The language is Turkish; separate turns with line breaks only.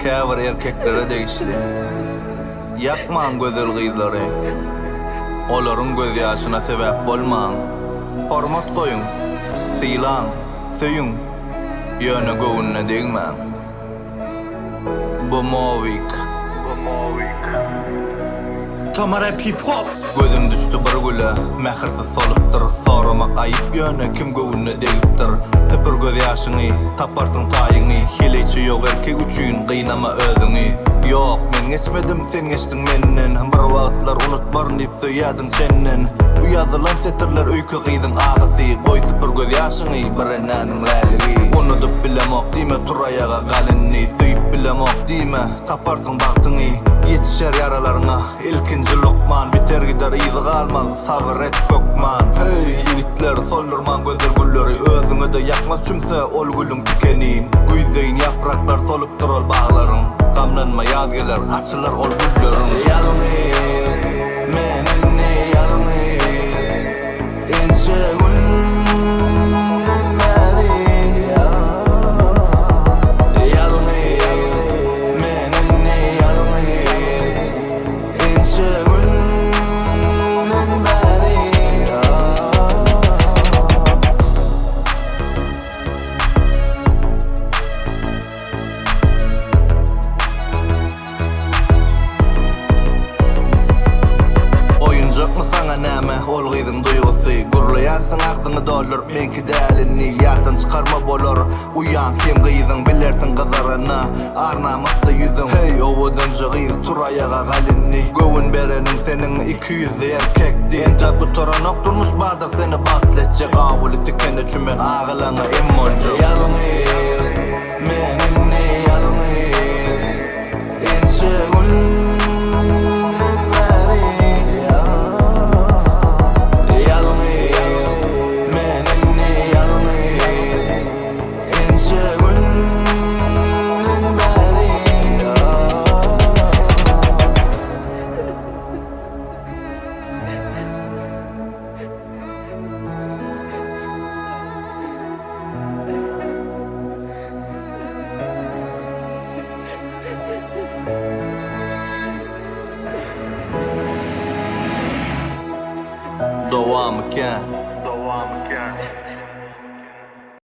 käbir erkeklere degişli. Yakman gözel gyzlary. Olaryň göz ýaşyna sebäp bolmaň. Hormat goýun, syýlan, söýüň. Ýöne göwünne degmän. Bu Movik.
Tamara Pipop.
Gözüm düştü bir güle, mehirsiz solupdyr. Sorama aýyp ýöne kim göwünne degipdir. Typyr göz ýaşyny, taparsyň taýyňy. Heleçi ýok erkek üçin gynama özüňi. Yok, men geçmedim, sen geçtin menden. Bir wagtlar unutmaryn diýip söýýädiň senden. Bu ýazylan setirler öýkü gyzyň agasy. Goý typyr göz ýaşyny, bir enäniň läligi. Unutup bilemok diýme turaýaga galynny. Söýüp bilemok diýme, taparsyň bagtyňy. Yetişer yaralaryna ilkinji lokman. Biter gider izi galmaz, sabır et kökman. Hey yigitler, soldurman gözel gülleri. Özüňe de yakmaz çümse ol gülüň tikeni. Güýzeýin yapraklar solupdyr ol baglaryň. Gamlanma ýaz geler, açylar ol güllerin. Ýalyny, menini ýalyny, ençe ol gyzyň duýgusy. Gurlaýansyn agzyňy doldurup menki dälini ýatdan çykarma bolar. Uýan kim gyzyň bilersiň gyzaryna. Arnamasy ýüzüň. Hey owadan gyz turaýaga galynny. Göwün berenin seniň 200 erkekdi. Enja bu toranok durmuş badyr seni bagtletjek. Awuly tikene çümen agylana emmonja. Ýalyny, menini ýalyny, ençe dowam eken.